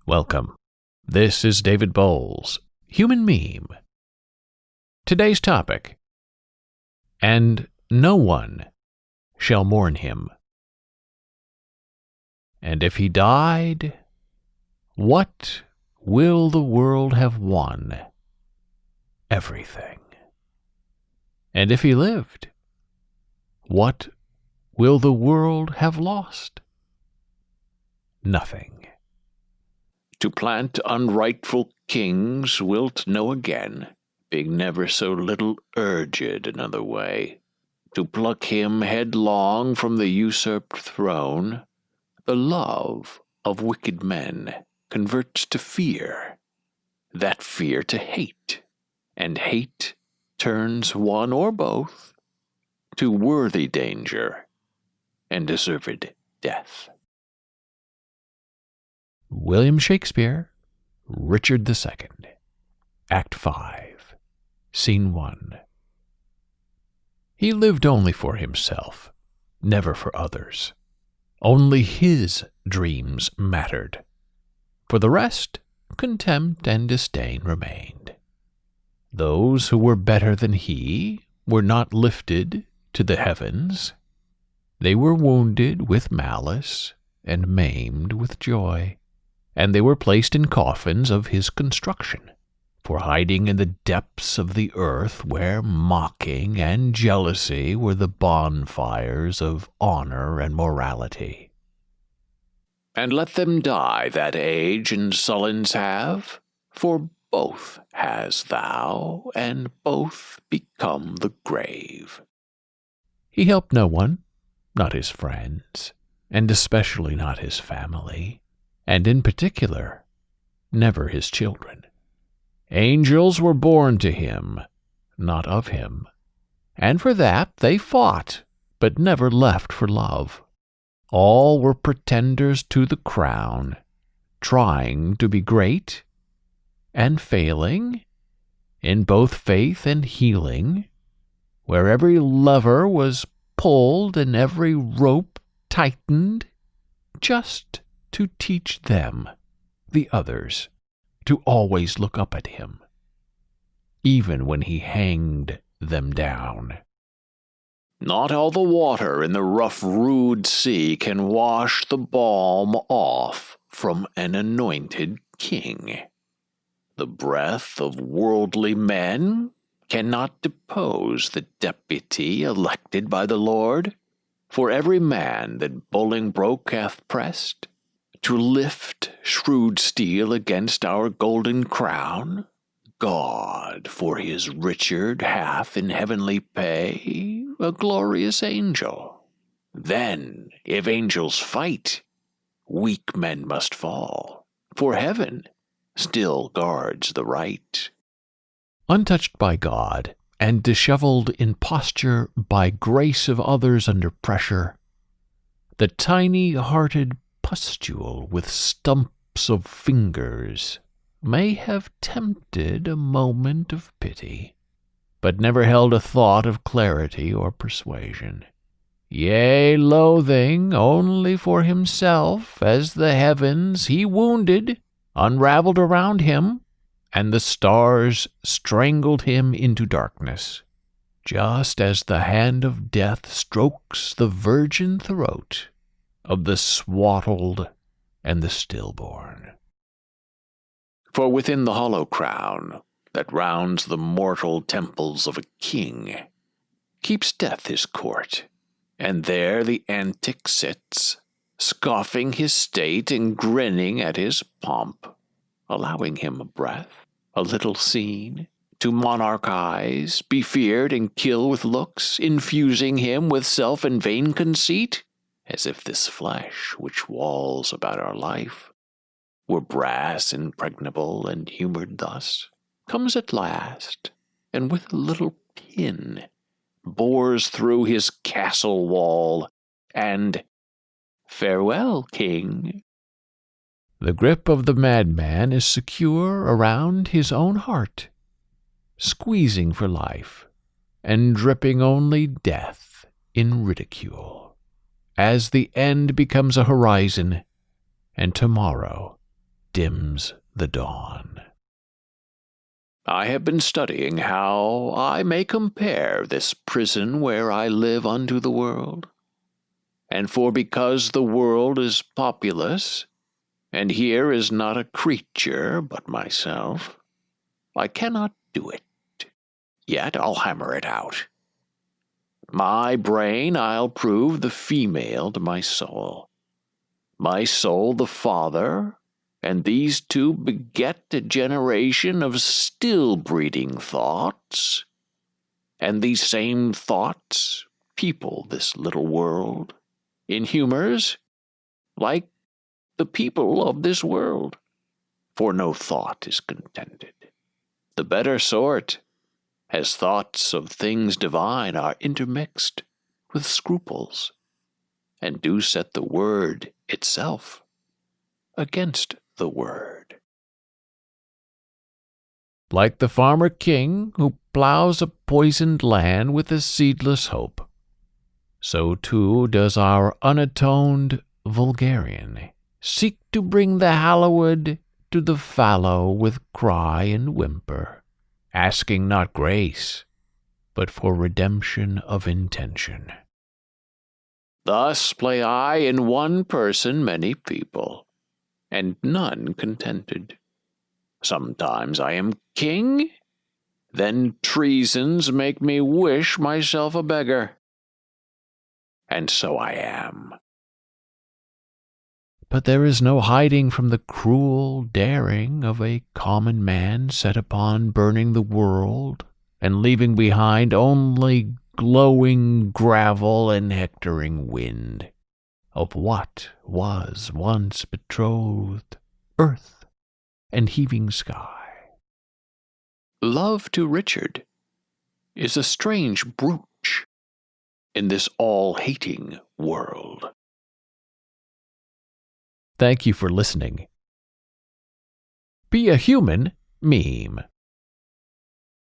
Welcome. This is David Bowles, Human Meme. Today's topic: and no one shall mourn him. And if he died, what will the world have won? Everything. And if he lived, what will the world have lost? Nothing. To plant unrightful kings wilt know again, being never so little urged another way. To pluck him headlong from the usurped throne, the love of wicked men converts to fear, that fear to hate, and hate turns one or both to worthy danger and deserved death. William Shakespeare, Richard II, Act 5, Scene 1. He lived only for himself, never for others. Only his dreams mattered. For the rest, contempt and disdain remained. Those who were better than he were not lifted to the heavens. They were wounded with malice and maimed with joy, and they were placed in coffins of his construction, for hiding in the depths of the earth where mocking and jealousy were the bonfires of honor and morality. And let them die that age and sullens have, for both has thou, and both become the grave. He helped no one, not his friends, and especially not his family, and in particular, never his children. Angels were born to him, not of him, and for that they fought, but never left for love. All were pretenders to the crown, trying to be great, and failing, in both faith and healing, where every lever was pulled and every rope tightened, just to teach them, the others, to always look up at him, even when he hanged them down. Not all the water in the rough, rude sea can wash the balm off from an anointed king. The breath of worldly men cannot depose the deputy elected by the Lord. For every man that Bolingbroke hath pressed to lift shrewd steel against our golden crown, God for his Richard hath in heavenly pay a glorious angel. Then, if angels fight, weak men must fall, for heaven still guards the right. Untouched by God, and disheveled in posture by grace of others under pressure, the tiny-hearted pustule with stumps of fingers may have tempted a moment of pity, but never held a thought of clarity or persuasion. Yea, loathing only for himself, as the heavens he wounded, unraveled around him, and the stars strangled him into darkness, just as the hand of death strokes the virgin throat of the swaddled and the stillborn. For within the hollow crown that rounds the mortal temples of a king keeps death his court, and there the antic sits, scoffing his state and grinning at his pomp, allowing him a breath, a little scene, to monarch eyes, be feared and kill with looks, infusing him with self and vain conceit, as if this flesh which walls about our life were brass impregnable and humoured thus, comes at last, and with a little pin bores through his castle wall, and farewell, king. The grip of the madman is secure around his own heart, squeezing for life, and dripping only death in ridicule, as the end becomes a horizon, and tomorrow dims the dawn. I have been studying how I may compare this prison where I live unto the world. And for because the world is populous, and here is not a creature but myself, I cannot do it. Yet I'll hammer it out. My brain I'll prove the female to my soul the father, and these two beget a generation of still-breeding thoughts, and these same thoughts people this little world, in humors like the people of this world, for no thought is contented. The better sort, as thoughts of things divine are intermixed with scruples, and do set the word itself against the word. Like the farmer king who plows a poisoned land with a seedless hope, so too does our unatoned vulgarian seek to bring the hallowed to the fallow with cry and whimper, asking not grace, but for redemption of intention. Thus play I in one person many people, and none contented. Sometimes I am king, then treasons make me wish myself a beggar. And so I am. But there is no hiding from the cruel daring of a common man set upon burning the world and leaving behind only glowing gravel and hectoring wind of what was once betrothed earth and heaving sky. Love to Richard is a strange brooch in this all-hating world. Thank you for listening. Be a Human meme.